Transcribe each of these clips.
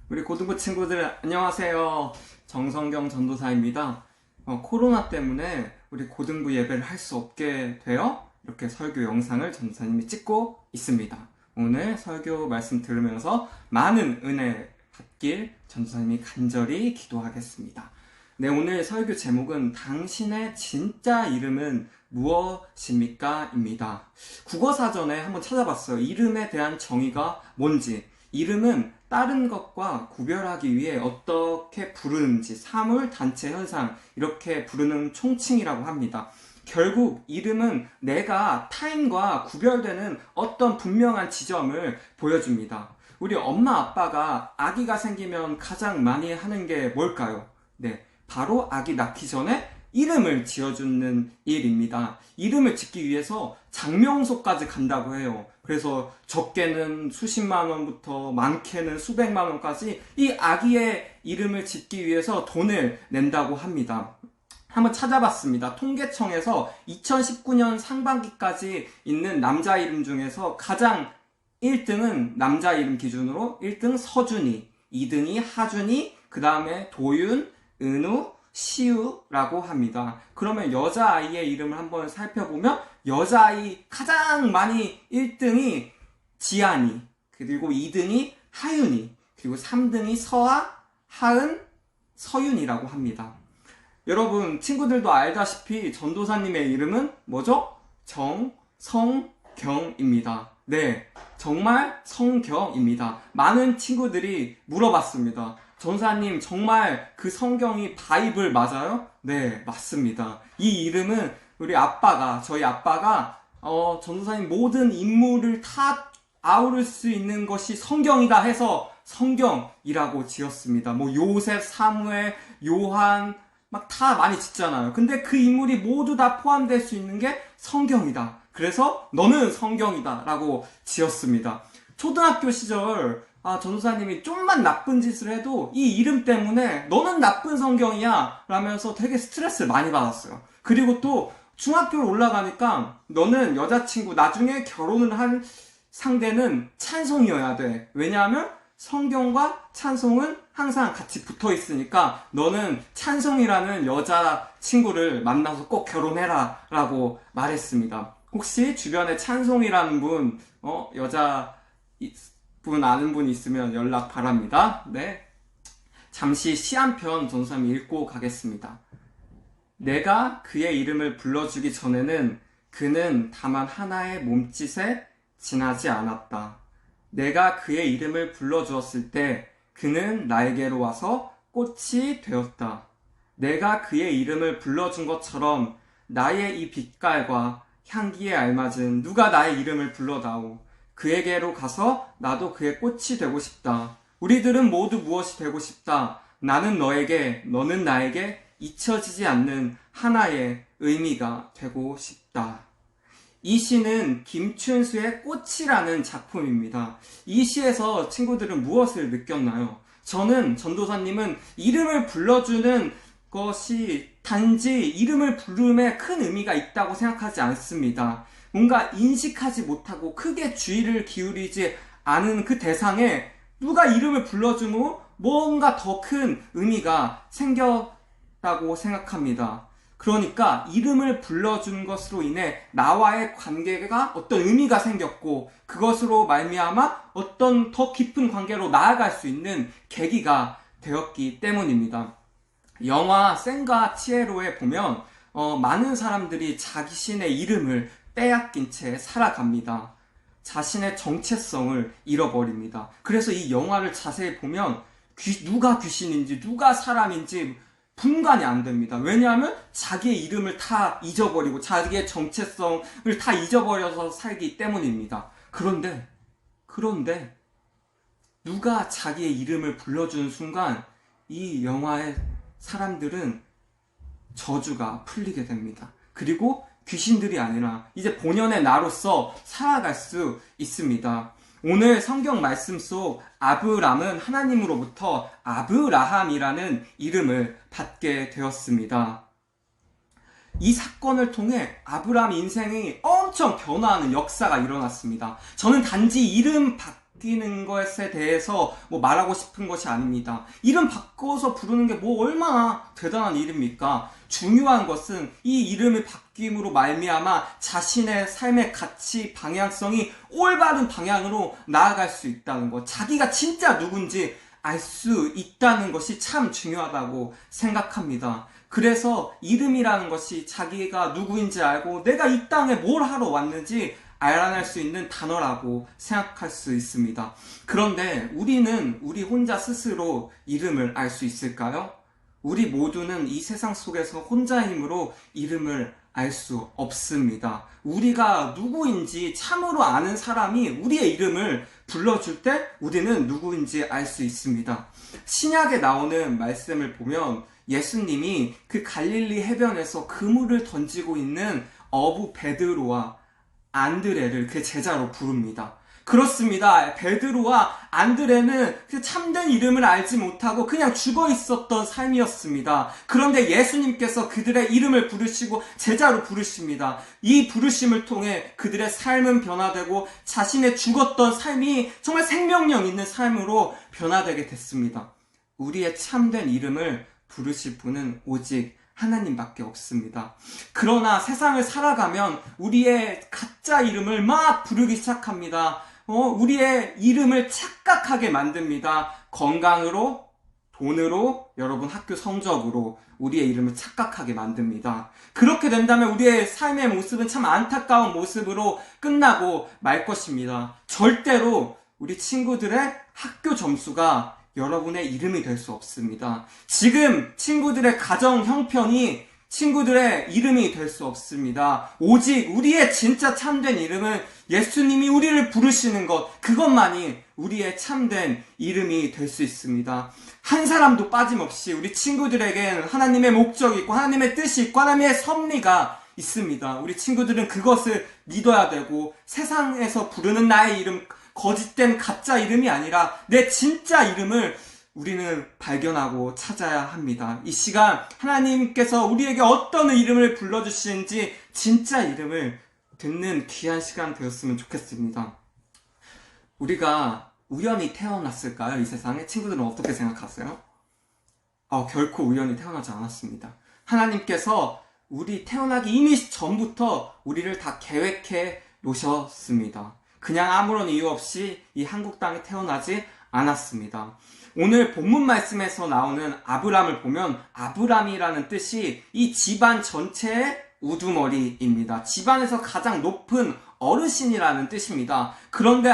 우리 고등부 친구들 안녕하세요. 정성경 전도사입니다. 코로나 때문에 우리 고등부 예배를 할 수 없게 되어 이렇게 설교 영상을 전도사님이 찍고 있습니다. 오늘 설교 말씀 들으면서 많은 은혜 받길 전도사님이 간절히 기도하겠습니다. 네, 오늘 설교 제목은 당신의 진짜 이름은 무엇입니까? 입니다. 국어사전에 한번 찾아봤어요. 이름에 대한 정의가 뭔지. 이름은 다른 것과 구별하기 위해 어떻게 부르는지, 사물, 단체, 현상 이렇게 부르는 총칭이라고 합니다. 결국 이름은 내가 타인과 구별되는 어떤 분명한 지점을 보여줍니다. 우리 엄마 아빠가 아기가 생기면 가장 많이 하는 게 뭘까요? 네, 바로 아기 낳기 전에 이름을 지어주는 일입니다. 이름을 짓기 위해서 장명소까지 간다고 해요. 그래서 적게는 수십만 원부터 많게는 수백만 원까지 이 아기의 이름을 짓기 위해서 돈을 낸다고 합니다. 한번 찾아봤습니다. 통계청에서 2019년 상반기까지 있는 남자 이름 중에서 가장 1등은 남자 이름 기준으로 1등 서준이, 2등이 하준이, 그 다음에 도윤, 은우, 시우라고 합니다. 그러면 여자아이의 이름을 한번 살펴보면 여자아이 가장 많이 1등이 지안이, 그리고 2등이 하윤이, 그리고 3등이 서아, 하은, 서윤이라고 합니다. 여러분 친구들도 알다시피 전도사님의 이름은 뭐죠? 정성경입니다. 네, 정말 성경입니다. 많은 친구들이 물어봤습니다. 전사님 정말 그 성경이 바이블 맞아요? 네, 맞습니다. 이 이름은 저희 아빠가 전도사님 모든 인물을 다 아우를 수 있는 것이 성경이다 해서 성경이라고 지었습니다. 뭐 요셉, 사무엘, 요한 막 다 많이 짓잖아요. 근데 그 인물이 모두 다 포함될 수 있는 게 성경이다. 그래서 너는 성경이다 라고 지었습니다. 초등학교 시절 전도사님이 좀만 나쁜 짓을 해도 이 이름 때문에 너는 나쁜 성경이야 라면서 되게 스트레스를 많이 받았어요. 그리고 또 중학교로 올라가니까 너는 여자친구 나중에 결혼을 할 상대는 찬송이어야 돼. 왜냐하면 성경과 찬송은 항상 같이 붙어 있으니까 너는 찬송이라는 여자친구를 만나서 꼭 결혼해라 라고 말했습니다. 혹시 주변에 찬송이라는 분, 여자 분 아는 분 있으면 연락 바랍니다. 네. 잠시 시 한 편 전도사님이 읽고 가겠습니다. 내가 그의 이름을 불러주기 전에는 그는 다만 하나의 몸짓에 지나지 않았다. 내가 그의 이름을 불러주었을 때 그는 나에게로 와서 꽃이 되었다. 내가 그의 이름을 불러준 것처럼 나의 이 빛깔과 향기에 알맞은 누가 나의 이름을 불러다오. 그에게로 가서 나도 그의 꽃이 되고 싶다. 우리들은 모두 무엇이 되고 싶다. 나는 너에게, 너는 나에게 잊혀지지 않는 하나의 의미가 되고 싶다. 이 시는 김춘수의 꽃이라는 작품입니다. 이 시에서 친구들은 무엇을 느꼈나요? 저는 전도사님은 이름을 불러주는 것이 단지 이름을 부름에 큰 의미가 있다고 생각하지 않습니다. 뭔가 인식하지 못하고 크게 주의를 기울이지 않은 그 대상에 누가 이름을 불러주면 뭔가 더 큰 의미가 생겼다고 생각합니다. 그러니까 이름을 불러준 것으로 인해 나와의 관계가 어떤 의미가 생겼고 그것으로 말미암아 어떤 더 깊은 관계로 나아갈 수 있는 계기가 되었기 때문입니다. 영화 센과 치에로에 보면 많은 사람들이 자신의 이름을 빼앗긴 채 살아갑니다. 자신의 정체성을 잃어버립니다. 그래서 이 영화를 자세히 보면 누가 귀신인지 누가 사람인지 분간이 안 됩니다. 왜냐하면 자기의 이름을 다 잊어버리고 자기의 정체성을 다 잊어버려서 살기 때문입니다. 그런데 누가 자기의 이름을 불러주는 순간 이 영화의 사람들은 저주가 풀리게 됩니다. 그리고 귀신들이 아니라 이제 본연의 나로서 살아갈 수 있습니다. 오늘 성경 말씀 속 아브람은 하나님으로부터 아브라함이라는 이름을 받게 되었습니다. 이 사건을 통해 아브라함 인생이 엄청 변화하는 역사가 일어났습니다. 저는 단지 이름 바뀌는 것에 대해서 뭐 말하고 싶은 것이 아닙니다. 이름 바꿔서 부르는 게 뭐 얼마나 대단한 일입니까? 중요한 것은 이 이름이 바뀜으로 말미암아 자신의 삶의 가치 방향성이 올바른 방향으로 나아갈 수 있다는 것, 자기가 진짜 누군지 알 수 있다는 것이 참 중요하다고 생각합니다. 그래서 이름이라는 것이 자기가 누구인지 알고 내가 이 땅에 뭘 하러 왔는지 알아낼 수 있는 단어라고 생각할 수 있습니다. 그런데 우리 혼자 스스로 이름을 알 수 있을까요? 우리 모두는 이 세상 속에서 혼자의 힘으로 이름을 알 수 없습니다. 우리가 누구인지 참으로 아는 사람이 우리의 이름을 불러줄 때 우리는 누구인지 알 수 있습니다. 신약에 나오는 말씀을 보면 예수님이 그 갈릴리 해변에서 그물을 던지고 있는 어부 베드로와 안드레를 그 제자로 부릅니다. 그렇습니다. 베드로와 안드레는 그 참된 이름을 알지 못하고 그냥 죽어 있었던 삶이었습니다. 그런데 예수님께서 그들의 이름을 부르시고 제자로 부르십니다. 이 부르심을 통해 그들의 삶은 변화되고 자신의 죽었던 삶이 정말 생명력 있는 삶으로 변화되게 됐습니다. 우리의 참된 이름을 부르실 분은 오직 하나님밖에 없습니다. 그러나 세상을 살아가면 우리의 가짜 이름을 막 부르기 시작합니다. 우리의 이름을 착각하게 만듭니다. 건강으로, 돈으로, 여러분 학교 성적으로 우리의 이름을 착각하게 만듭니다. 그렇게 된다면 우리의 삶의 모습은 참 안타까운 모습으로 끝나고 말 것입니다. 절대로 우리 친구들의 학교 점수가 여러분의 이름이 될 수 없습니다. 지금 친구들의 가정 형편이 친구들의 이름이 될 수 없습니다. 오직 우리의 진짜 참된 이름은 예수님이 우리를 부르시는 것, 그것만이 우리의 참된 이름이 될 수 있습니다. 한 사람도 빠짐없이 우리 친구들에겐 하나님의 목적이 있고 하나님의 뜻이 있고 하나님의 섭리가 있습니다. 우리 친구들은 그것을 믿어야 되고 세상에서 부르는 나의 이름, 거짓된 가짜 이름이 아니라 내 진짜 이름을 우리는 발견하고 찾아야 합니다. 이 시간 하나님께서 우리에게 어떤 이름을 불러주시는지 진짜 이름을 듣는 귀한 시간 되었으면 좋겠습니다. 우리가 우연히 태어났을까요? 이 세상에? 친구들은 어떻게 생각하세요? 결코 우연히 태어나지 않았습니다. 하나님께서 우리 태어나기 이미 전부터 우리를 다 계획해 놓으셨습니다. 그냥 아무런 이유 없이 이 한국 땅에 태어나지 않았습니다. 오늘 본문 말씀에서 나오는 아브람을 보면 아브람이라는 뜻이 이 집안 전체의 우두머리입니다. 집안에서 가장 높은 어르신이라는 뜻입니다. 그런데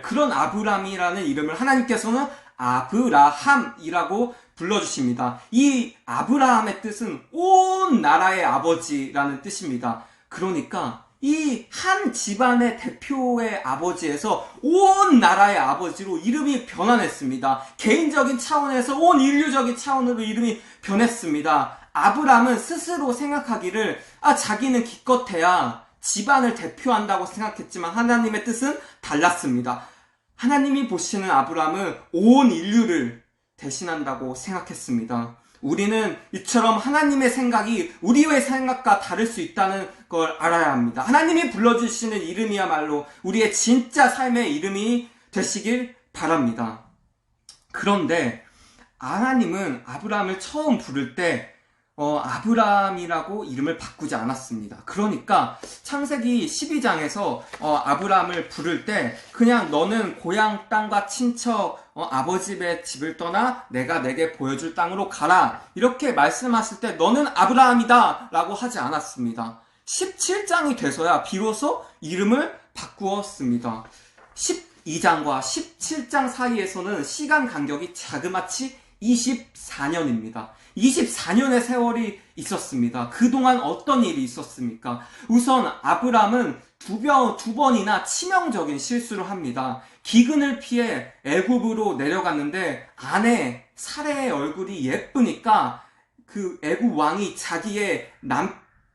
그런 아브람이라는 이름을 하나님께서는 아브라함이라고 불러주십니다. 이 아브라함의 뜻은 온 나라의 아버지라는 뜻입니다. 그러니까 이 한 집안의 대표의 아버지에서 온 나라의 아버지로 이름이 변환했습니다. 개인적인 차원에서 온 인류적인 차원으로 이름이 변했습니다. 아브람은 스스로 생각하기를 자기는 기껏해야 집안을 대표한다고 생각했지만 하나님의 뜻은 달랐습니다. 하나님이 보시는 아브람은 온 인류를 대신한다고 생각했습니다. 우리는 이처럼 하나님의 생각이 우리의 생각과 다를 수 있다는 걸 알아야 합니다. 하나님이 불러주시는 이름이야말로 우리의 진짜 삶의 이름이 되시길 바랍니다. 그런데 하나님은 아브라함을 처음 부를 때 아브람이라고 이름을 바꾸지 않았습니다. 그러니까 창세기 12장에서 아브람을 부를 때 그냥 너는 고향 땅과 친척 아버지의 집을 떠나 내가 내게 보여줄 땅으로 가라 이렇게 말씀하실 때 너는 아브라함이다 라고 하지 않았습니다. 17장이 돼서야 비로소 이름을 바꾸었습니다. 12장과 17장 사이에서는 시간 간격이 자그마치 24년입니다. 24년의 세월이 있었습니다. 그동안 어떤 일이 있었습니까? 우선 아브람은 두 번이나 치명적인 실수를 합니다. 기근을 피해 애굽으로 내려갔는데 아내 사레의 얼굴이 예쁘니까 그 애굽 왕이 자기의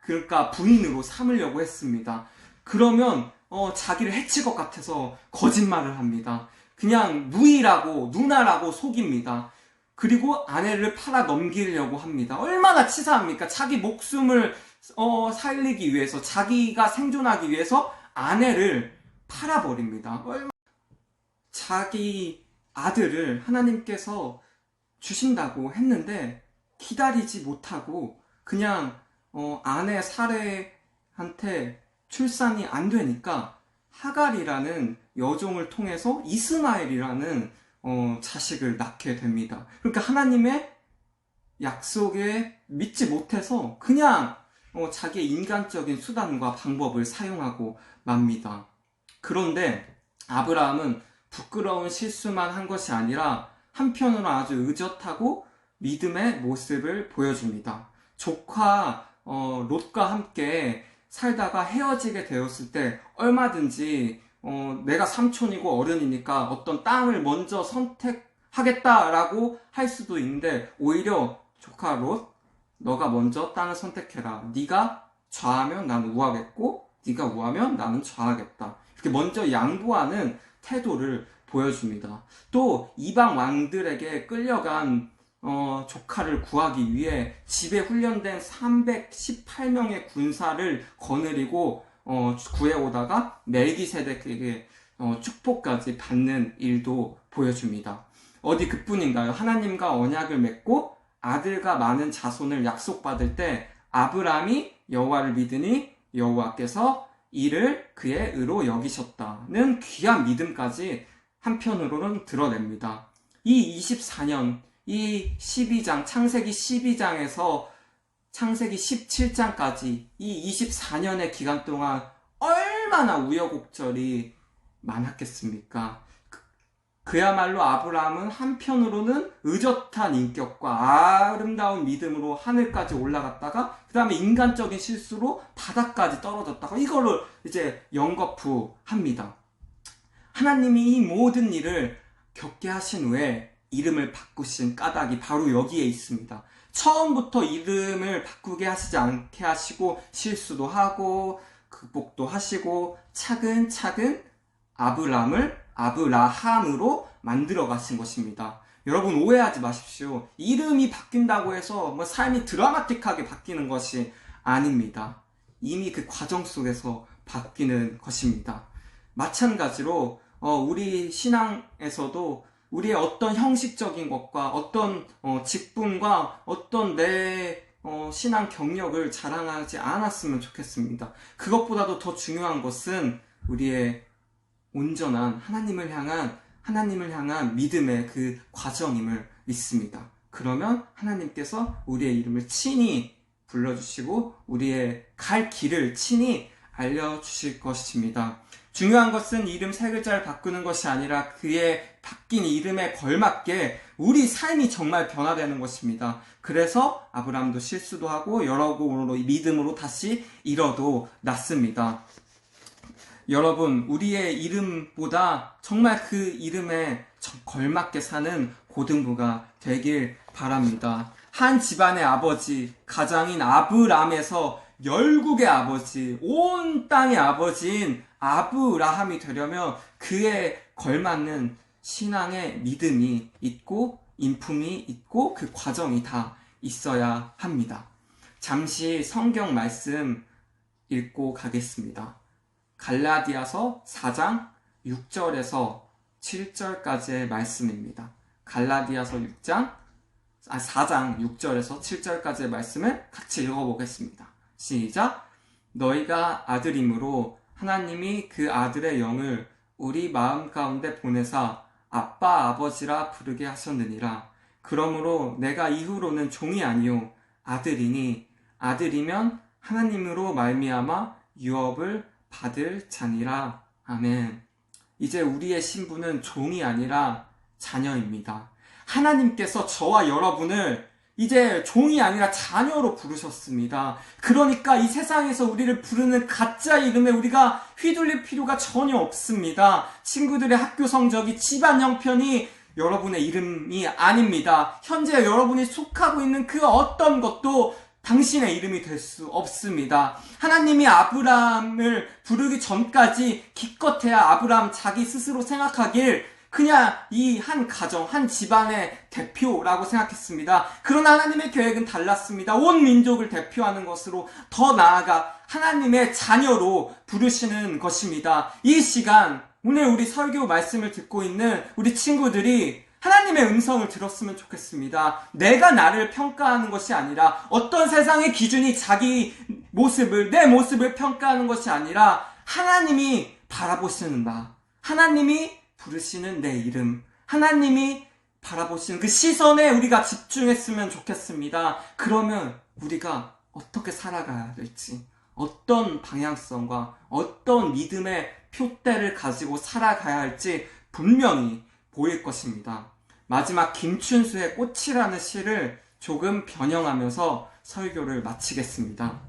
그러니까 부인으로 삼으려고 했습니다. 그러면 자기를 해칠 것 같아서 거짓말을 합니다. 그냥 누나라고 속입니다. 그리고 아내를 팔아 넘기려고 합니다. 얼마나 치사합니까? 자기 목숨을 살리기 위해서, 자기가 생존하기 위해서 아내를 팔아버립니다. 자기 아들을 하나님께서 주신다고 했는데 기다리지 못하고 그냥 아내 사레한테 출산이 안 되니까 하갈이라는 여종을 통해서 이스마엘이라는 자식을 낳게 됩니다. 그러니까 하나님의 약속에 믿지 못해서 그냥 자기의 인간적인 수단과 방법을 사용하고 맙니다. 그런데 아브라함은 부끄러운 실수만 한 것이 아니라 한편으로 아주 의젓하고 믿음의 모습을 보여줍니다. 조카 롯과 함께 살다가 헤어지게 되었을 때 얼마든지 내가 삼촌이고 어른이니까 어떤 땅을 먼저 선택하겠다라고 할 수도 있는데 오히려 조카 롯, 너가 먼저 땅을 선택해라. 네가 좌하면 나는 우하겠고 네가 우하면 나는 좌하겠다. 이렇게 먼저 양보하는 태도를 보여줍니다. 또 이방 왕들에게 끌려간 조카를 구하기 위해 집에 훈련된 318명의 군사를 거느리고 구해오다가 멜기세덱에게 축복까지 받는 일도 보여줍니다. 어디 그뿐인가요? 하나님과 언약을 맺고 아들과 많은 자손을 약속받을 때 아브라함이 여호와를 믿으니 여호와께서 이를 그의 의로 여기셨다는 귀한 믿음까지 한편으로는 드러냅니다. 이 24년, 이 12장, 창세기 12장에서 창세기 17장까지 이 24년의 기간 동안 얼마나 우여곡절이 많았겠습니까? 그야말로 아브라함은 한편으로는 의젓한 인격과 아름다운 믿음으로 하늘까지 올라갔다가 그 다음에 인간적인 실수로 바닥까지 떨어졌다가 이거를 이제 연거푸합니다. 하나님이 이 모든 일을 겪게 하신 후에 이름을 바꾸신 까닭이 바로 여기에 있습니다. 처음부터 이름을 바꾸게 하시지 않게 하시고 실수도 하고 극복도 하시고 차근차근 아브라함으로 만들어 가신 것입니다. 여러분 오해하지 마십시오. 이름이 바뀐다고 해서 삶이 드라마틱하게 바뀌는 것이 아닙니다. 이미 그 과정 속에서 바뀌는 것입니다. 마찬가지로 우리 신앙에서도 우리의 어떤 형식적인 것과 어떤 직분과 어떤 내 신앙 경력을 자랑하지 않았으면 좋겠습니다. 그것보다도 더 중요한 것은 우리의 온전한 하나님을 향한 믿음의 그 과정임을 믿습니다. 그러면 하나님께서 우리의 이름을 친히 불러주시고 우리의 갈 길을 친히 알려주실 것입니다. 중요한 것은 이름 3글자를 바꾸는 것이 아니라 그의 바뀐 이름에 걸맞게 우리 삶이 정말 변화되는 것입니다. 그래서 아브라함도 실수도 하고 여러 번으로 믿음으로 다시 일어도 났습니다. 여러분, 우리의 이름보다 정말 그 이름에 걸맞게 사는 고등부가 되길 바랍니다. 한 집안의 아버지, 가장인 아브람에서 열국의 아버지, 온 땅의 아버지인 아브라함이 되려면 그에 걸맞는 신앙의 믿음이 있고 인품이 있고 그 과정이 다 있어야 합니다. 잠시 성경 말씀 읽고 가겠습니다. 갈라디아서 4장 6절에서 7절까지의 말씀입니다. 갈라디아서 4장 6절에서 7절까지의 말씀을 같이 읽어보겠습니다. 시작! 너희가 아들이므로 하나님이 그 아들의 영을 우리 마음 가운데 보내사 아빠 아버지라 부르게 하셨느니라. 그러므로 내가 이후로는 종이 아니요 아들이니 아들이면 하나님으로 말미암아 유업을 받을 자니라. 아멘. 이제 우리의 신분은 종이 아니라 자녀입니다. 하나님께서 저와 여러분을 이제 종이 아니라 자녀로 부르셨습니다. 그러니까 이 세상에서 우리를 부르는 가짜 이름에 우리가 휘둘릴 필요가 전혀 없습니다. 친구들의 학교 성적이, 집안 형편이 여러분의 이름이 아닙니다. 현재 여러분이 속하고 있는 그 어떤 것도 당신의 이름이 될 수 없습니다. 하나님이 아브라함을 부르기 전까지 기껏해야 아브라함 자기 스스로 생각하길 그냥 이 한 가정, 한 집안의 대표라고 생각했습니다. 그러나 하나님의 계획은 달랐습니다. 온 민족을 대표하는 것으로 더 나아가 하나님의 자녀로 부르시는 것입니다. 이 시간 오늘 우리 설교 말씀을 듣고 있는 우리 친구들이 하나님의 음성을 들었으면 좋겠습니다. 내가 나를 평가하는 것이 아니라 어떤 세상의 기준이 자기 모습을, 내 모습을 평가하는 것이 아니라 하나님이 바라보시는 나, 하나님이 부르시는 내 이름, 하나님이 바라보시는 그 시선에 우리가 집중했으면 좋겠습니다. 그러면 우리가 어떻게 살아가야 될지, 어떤 방향성과 어떤 믿음의 표대를 가지고 살아가야 할지 분명히 보일 것입니다. 마지막 김춘수의 꽃이라는 시를 조금 변형하면서 설교를 마치겠습니다.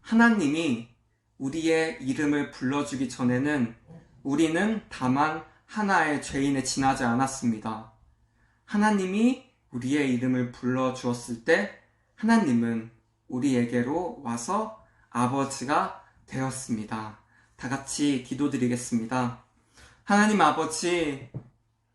하나님이 우리의 이름을 불러주기 전에는 우리는 다만 하나의 죄인에 지나지 않았습니다. 하나님이 우리의 이름을 불러주었을 때 하나님은 우리에게로 와서 아버지가 되었습니다. 다 같이 기도드리겠습니다. 하나님 아버지,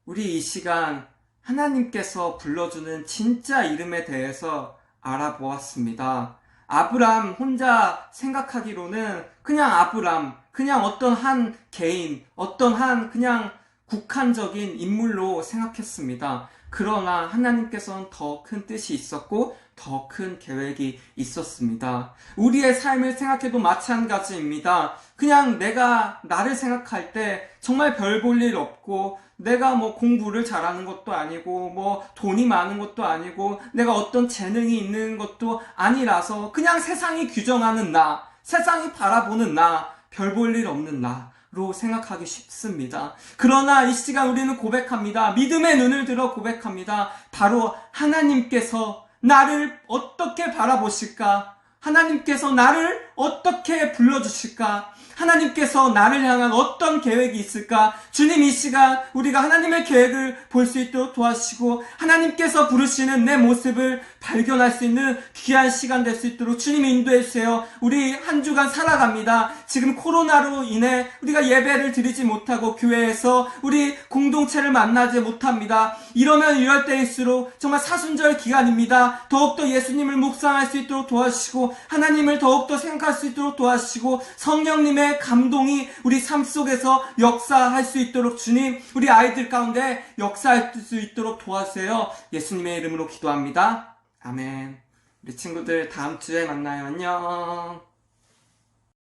우리 이 시간 하나님께서 불러주는 진짜 이름에 대해서 알아보았습니다. 아브람 혼자 생각하기로는 그냥 아브람, 그냥 어떤 한 개인, 어떤 한 그냥 국한적인 인물로 생각했습니다. 그러나 하나님께서는 더 큰 뜻이 있었고 더 큰 계획이 있었습니다. 우리의 삶을 생각해도 마찬가지입니다. 그냥 내가 나를 생각할 때 정말 별 볼 일 없고 내가 뭐 공부를 잘하는 것도 아니고 뭐 돈이 많은 것도 아니고 내가 어떤 재능이 있는 것도 아니라서 그냥 세상이 규정하는 나, 세상이 바라보는 나, 별 볼 일 없는 나로 생각하기 쉽습니다. 그러나 이 시간 우리는 고백합니다. 믿음의 눈을 들어 고백합니다. 바로 하나님께서 나를 어떻게 바라보실까? 하나님께서 나를 어떻게 불러주실까? 하나님께서 나를 향한 어떤 계획이 있을까? 주님, 이 시간 우리가 하나님의 계획을 볼 수 있도록 도와주시고 하나님께서 부르시는 내 모습을 발견할 수 있는 귀한 시간 될 수 있도록 주님 인도해 주세요. 우리 한 주간 살아갑니다. 지금 코로나로 인해 우리가 예배를 드리지 못하고 교회에서 우리 공동체를 만나지 못합니다. 이럴 때일수록 정말 사순절 기간입니다. 더욱더 예수님을 묵상할 수 있도록 도와주시고 하나님을 더욱더 생각할 수 있도록 도와주시고 성령님의 감동이 우리 삶 속에서 역사할 수 있도록 주님, 우리 아이들 가운데 역사할 수 있도록 도와주세요. 예수님의 이름으로 기도합니다. 아멘. 우리 친구들 다음 주에 만나요. 안녕.